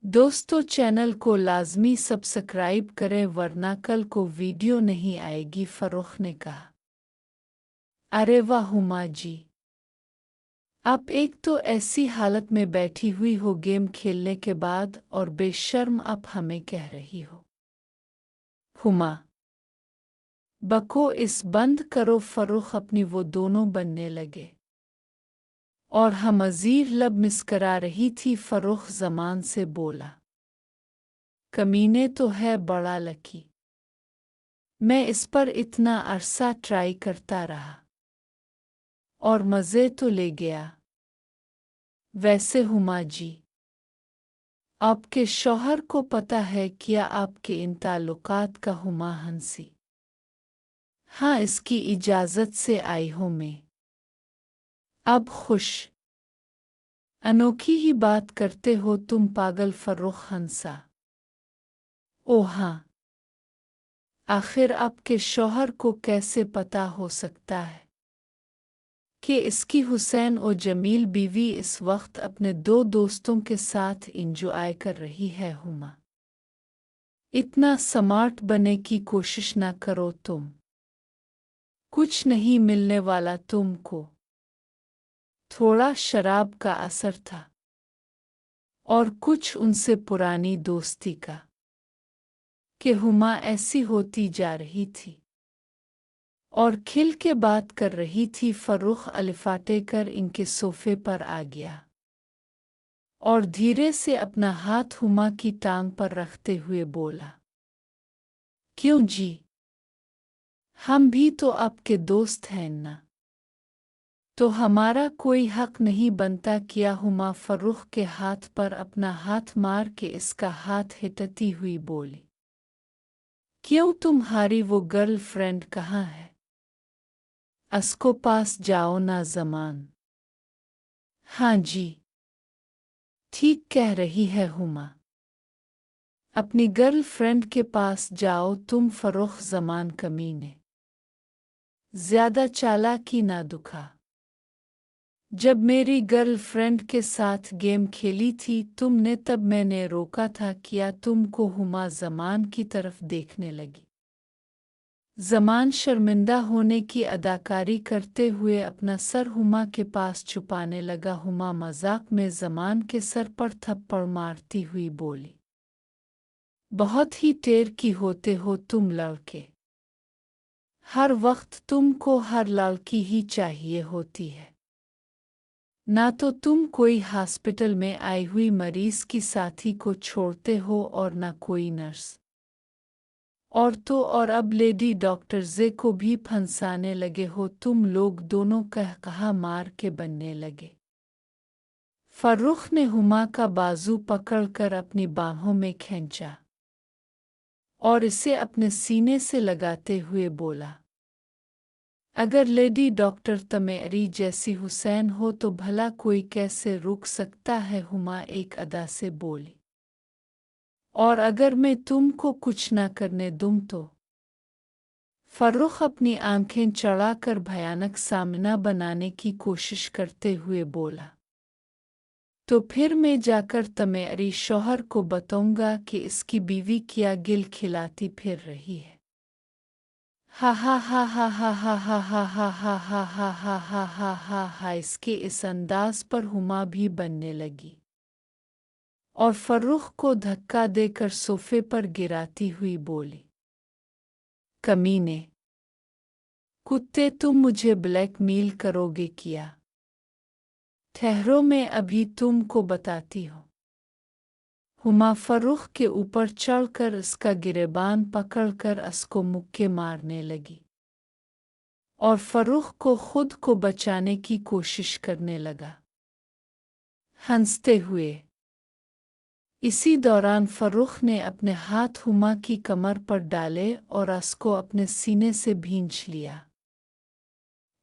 दोस्तों चैनल को लाजमी सब्सक्राइब करें वरना कल को वीडियो नहीं आएगी। फर्रुख ने कहा, अरे वाह हुमा जी, आप एक तो ऐसी हालत में बैठी हुई हो गेम खेलने के बाद और बेशर्म आप हमें कह रही हो। हुमा, बको इस बंद करो। फर्रुख अपनी वो दोनों बनने लगे और हमअज़ीर लब मुस्करा रही थी। फर्रुख ज़मान से बोला, कमीने तो है बड़ा लकी, मैं इस पर इतना अरसा ट्राई करता रहा और मज़े तो ले गया। वैसे हुमा जी, आपके शौहर को पता है क्या आपके इन ताल्लुकात का? हुमा हंसी, हाँ इसकी इजाज़त से आई हूँ मैं। अब खुश अनोखी ही बात करते हो तुम पागल। फर्रुख हंसा, ओ हाँ, आखिर आपके शौहर को कैसे पता हो सकता है कि इसकी हुसैन और जमील बीवी इस वक्त अपने दो दोस्तों के साथ इंजॉय कर रही है? हुमा, इतना स्मार्ट बनने की कोशिश ना करो तुम, कुछ नहीं मिलने वाला तुमको। थोड़ा शराब का असर था और कुछ उनसे पुरानी दोस्ती का कि हुमा ऐसी होती जा रही थी और खिल के बात कर रही थी। फर्रुख अलिफाटे कर इनके सोफे पर आ गया और धीरे से अपना हाथ हुमा की टांग पर रखते हुए बोला, क्यों जी, हम भी तो आपके दोस्त हैं ना, तो हमारा कोई हक नहीं बनता क्या? हुमा फर्रुख के हाथ पर अपना हाथ मार के इसका हाथ हिटती हुई बोली, क्यों तुम्हारी वो गर्ल फ्रेंड कहाँ है? उसको पास जाओ ना ज़मान। हाँ जी, ठीक कह रही है हुमा, अपनी गर्ल फ्रेंड के पास जाओ तुम। फर्रुख ज़मान कमीने, ज़्यादा चालाकी ना दुखा। जब मेरी गर्ल फ्रेंड के साथ गेम खेली थी तुमने तब मैंने रोका था क्या तुमको? हुमा ज़मान की तरफ देखने लगी। ज़मान शर्मिंदा होने की अदाकारी करते हुए अपना सर हुमा के पास छुपाने लगा। हुमा मजाक में ज़मान के सर पर थप्पड़ मारती हुई बोली, बहुत ही टेर की होते हो तुम लड़के, हर वक्त तुमको हर लड़की ही चाहिए होती है। ना तो तुम कोई हॉस्पिटल में आई हुई मरीज की साथी को छोड़ते हो और ना कोई नर्स, और तो और अब लेडी डॉक्टर जे को भी फंसाने लगे हो तुम लोग दोनों। कहा मार के बनने लगे। फर्रुख ने हुमा का बाजू पकड़कर अपनी बाहों में खींचा और इसे अपने सीने से लगाते हुए बोला, अगर लेडी डॉक्टर तमेरी जैसी हुसैन हो तो भला कोई कैसे रुक सकता है? हुमा एक अदा से बोली, और अगर मैं तुमको कुछ ना करने दूं तो? फर्रुख अपनी आंखें चढ़ाकर भयानक सामना बनाने की कोशिश करते हुए बोला, तो फिर मैं जाकर तमेरी शौहर को बताऊंगा कि इसकी बीवी क्या गिल खिलाती फिर रही है। हा हा हा हा हा हा हा हा हा हा हा हा हा हा हा हा हा। इसके इस अंदाज पर हुमा भी बनने लगी और फर्रुख को धक्का देकर सोफे पर गिराती हुई बोली, कमीने, कुत्ते, तुम मुझे ब्लैकमेल करोगे क्या? ठहरो मैं अभी तुमको बताती हूँ। हुमा फर्रुख के ऊपर चढ़कर उसका गिरेबान पकड़कर उसको मुक्के मारने लगी और फर्रुख को खुद को बचाने की कोशिश करने लगा हंसते हुए। इसी दौरान फर्रुख ने अपने हाथ हुमा की कमर पर डाले और उसको अपने सीने से भींच लिया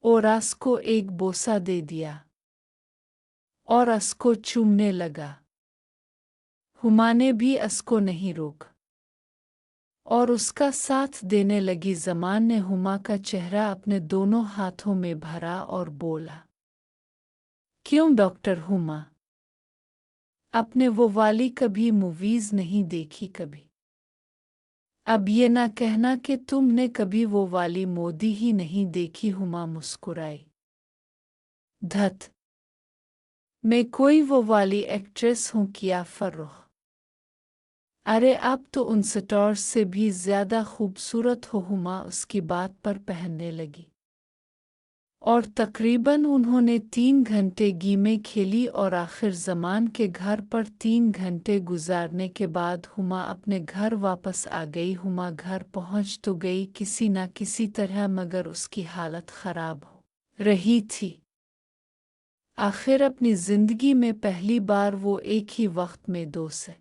और उसको एक बोसा दे दिया और उसको चूमने लगा। हुमा ने भी उसको नहीं रोका और उसका साथ देने लगी। ज़मान ने हुमा का चेहरा अपने दोनों हाथों में भरा और बोला, क्यों डॉक्टर हुमा, आपने वो वाली कभी मूवीज नहीं देखी कभी? अब ये ना कहना कि तुमने कभी वो वाली मोदी ही नहीं देखी। हुमा मुस्कुराई। धत, मैं कोई वो वाली एक्ट्रेस हूँ क्या फर्रुख? अरे आप तो उन स्टार्स से भी ज्यादा खूबसूरत हो। हुमा उसकी बात पर पहनने लगी। और तकरीबन उन्होंने 3 घंटे गेमें खेली और आखिर जमान के घर पर 3 घंटे गुजारने के बाद हुमा अपने घर वापस आ गई। हुमा घर पहुंच तो गई किसी न किसी तरह, मगर उसकी हालत खराब हो रही थी। आखिर अपनी जिंदगी में पहली बार वो एक ही वक्त में दो से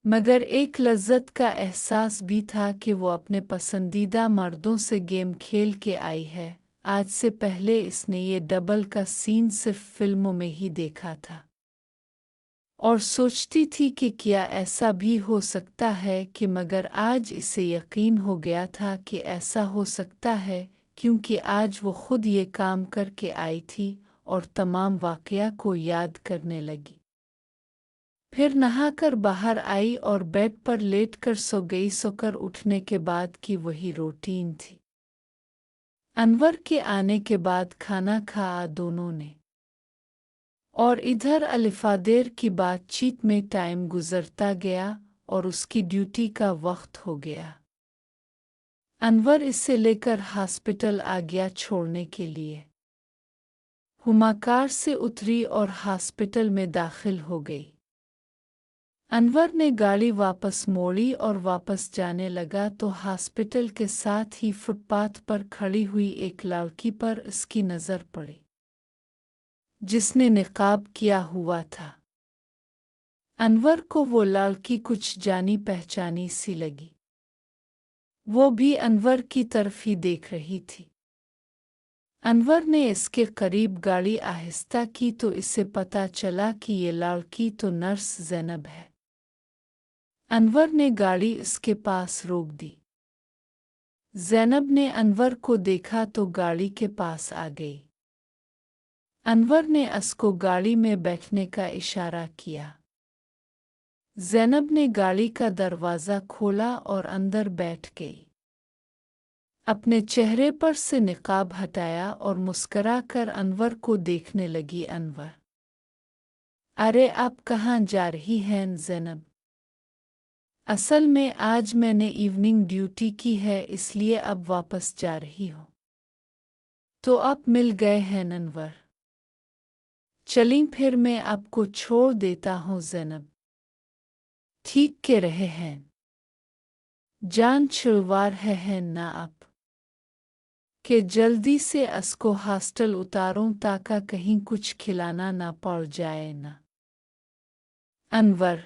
मगर एक लज्जत का एहसास भी था कि वो अपने पसंदीदा मर्दों से गेम खेल के आई है। आज से पहले इसने ये डबल का सीन सिर्फ फिल्मों में ही देखा था और सोचती थी कि क्या ऐसा भी हो सकता है कि मगर आज इसे यकीन हो गया था कि ऐसा हो सकता है, क्योंकि आज वो खुद ये काम करके आई थी और तमाम वाकया को याद करने लगी। फिर नहाकर बाहर आई और बेड पर लेटकर सो गई। सोकर उठने के बाद की वही रूटीन थी। अनवर के आने के बाद खाना खाया दोनों ने, और इधर अलिफादेर की बातचीत में टाइम गुजरता गया और उसकी ड्यूटी का वक्त हो गया। अनवर इसे लेकर हॉस्पिटल आ गया छोड़ने के लिए। हुमा कार से उतरी और हॉस्पिटल में दाखिल हो गई। अनवर ने गाड़ी वापस मोड़ी और वापस जाने लगा तो हॉस्पिटल के साथ ही फुटपाथ पर खड़ी हुई एक लड़की पर इसकी नज़र पड़ी, जिसने निकाब किया हुआ था। अनवर को वो लड़की कुछ जानी पहचानी सी लगी। वो भी अनवर की तरफ ही देख रही थी। अनवर ने इसके करीब गाड़ी आहिस्ता की तो इसे पता चला कि ये लड़की तो नर्स ज़ैनब है। अनवर ने गाड़ी इसके पास रोक दी। ज़ैनब ने अनवर को देखा तो गाड़ी के पास आ गई। अनवर ने उसको गाड़ी में बैठने का इशारा किया। ज़ैनब ने गाड़ी का दरवाज़ा खोला और अंदर बैठ गई। अपने चेहरे पर से निकाब हटाया और मुस्करा कर अनवर को देखने लगी। अनवर, अरे आप कहाँ जा रही हैं ज़ैनब? असल में आज मैंने इवनिंग ड्यूटी की है, इसलिए अब वापस जा रही हूँ। तो आप मिल गए हैं अनवर। चलिए फिर मैं आपको छोड़ देता हूँ ज़ैनब। ठीक के रहे हैं, जान छुड़वार है ना आप, कि जल्दी से उसको हॉस्टल उतारूं ताकि कहीं कुछ खिलाना ना पड़ जाए ना। अनवर,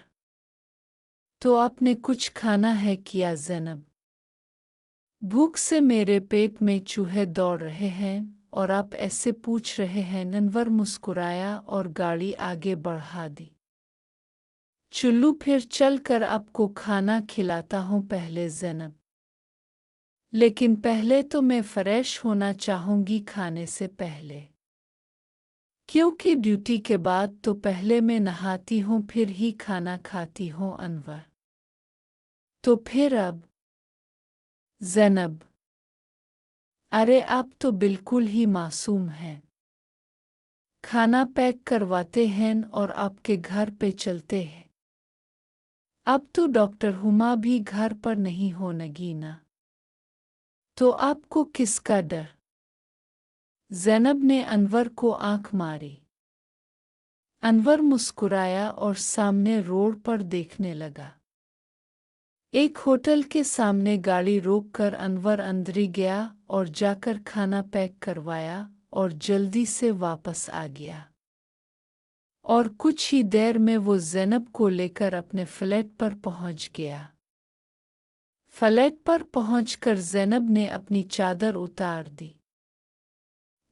तो आपने कुछ खाना है क्या ज़ैनब? भूख से मेरे पेट में चूहे दौड़ रहे हैं और आप ऐसे पूछ रहे हैं। अनवर मुस्कुराया और गाड़ी आगे बढ़ा दी। चुल्लू फिर चल कर आपको खाना खिलाता हूँ पहले ज़ैनब, लेकिन पहले तो मैं फ्रेश होना चाहूँगी खाने से पहले, क्योंकि ड्यूटी के बाद तो पहले मैं नहाती हूँ फिर ही खाना खाती हूँ। अनवर, तो फिर अब? ज़ैनब, अरे आप तो बिल्कुल ही मासूम हैं। खाना पैक करवाते हैं और आपके घर पे चलते हैं। अब तो डॉक्टर हुमा भी घर पर नहीं होनगी ना, तो आपको किसका डर? ज़ैनब ने अनवर को आंख मारी। अनवर मुस्कुराया और सामने रोड पर देखने लगा। एक होटल के सामने गाड़ी रोककर अनवर अंदर गया और जाकर खाना पैक करवाया और जल्दी से वापस आ गया। और कुछ ही देर में वो ज़ैनब को लेकर अपने फ्लैट पर पहुंच गया। फ्लैट पर पहुंचकर ज़ैनब ने अपनी चादर उतार दी।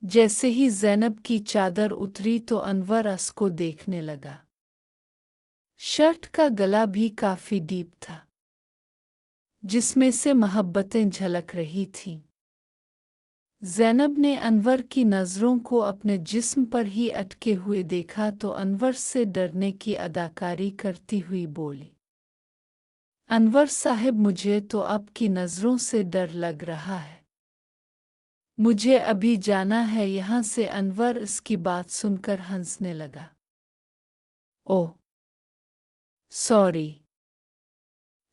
जैसे ही ज़ैनब की चादर उतरी तो अनवर उसको देखने लगा। शर्ट का गला भी काफी डीप था, जिसमें से मोहब्बतें झलक रही थीं। ज़ैनब ने अनवर की नज़रों को अपने जिस्म पर ही अटके हुए देखा तो अनवर से डरने की अदाकारी करती हुई बोली, अनवर साहब मुझे तो आपकी नज़रों से डर लग रहा है। मुझे अभी जाना है यहाँ से। अनवर इसकी बात सुनकर हंसने लगा। ओह सॉरी,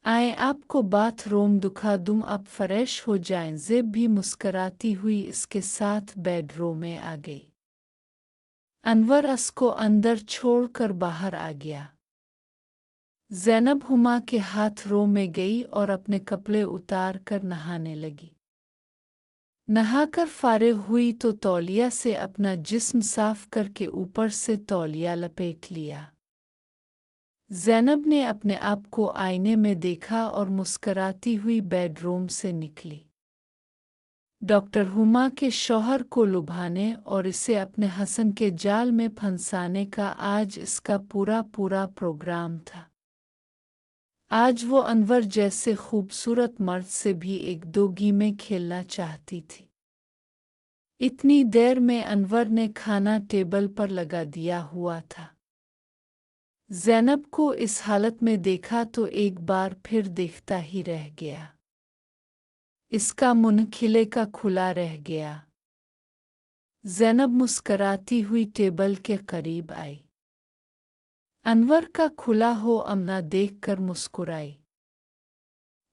आए आपको बाथरूम दिखा दूँ, आप फ्रेश हो जाएं। ज़ेब भी मुस्कराती हुई इसके साथ बेडरूम में आ गई। अनवर उसको अंदर छोड़कर बाहर आ गया। ज़ैनब हुमा के हाथ रो में गई और अपने कपड़े उतार कर नहाने लगी। नहाकर फारिग हुई तो तौलिया से अपना जिस्म साफ करके ऊपर से तौलिया लपेट लिया। ज़ैनब ने अपने आप को आईने में देखा और मुस्कराती हुई बेडरूम से निकली। डॉक्टर हुमा के शौहर को लुभाने और इसे अपने हसन के जाल में फंसाने का आज इसका पूरा प्रोग्राम था। आज वो अनवर जैसे खूबसूरत मर्द से भी एक दो गेमें खेलना चाहती थी। इतनी देर में अनवर ने खाना टेबल पर लगा दिया हुआ था। ज़ैनब को इस हालत में देखा तो एक बार फिर देखता ही रह गया। इसका मुंह खिले का खुला रह गया। ज़ैनब मुस्कराती हुई टेबल के करीब आई। अनवर का खुला हो अमना देखकर मुस्कुराई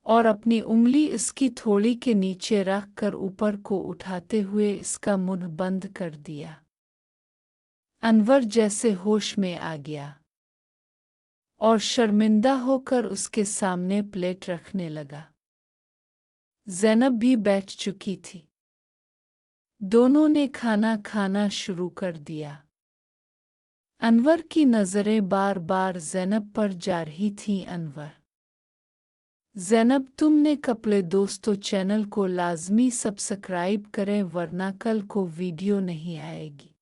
और अपनी उंगली इसकी थोड़ी के नीचे रख कर ऊपर को उठाते हुए इसका मुंह बंद कर दिया। अनवर जैसे होश में आ गया और शर्मिंदा होकर उसके सामने प्लेट रखने लगा। ज़ैनब भी बैठ चुकी थी। दोनों ने खाना खाना शुरू कर दिया। अनवर की नज़रें बार बार ज़ैनब पर जा रही थीं। अनवर, ज़ैनब तुमने कपड़े दोस्तों चैनल को लाज़मी सब्सक्राइब करें वरना कल को वीडियो नहीं आएगी।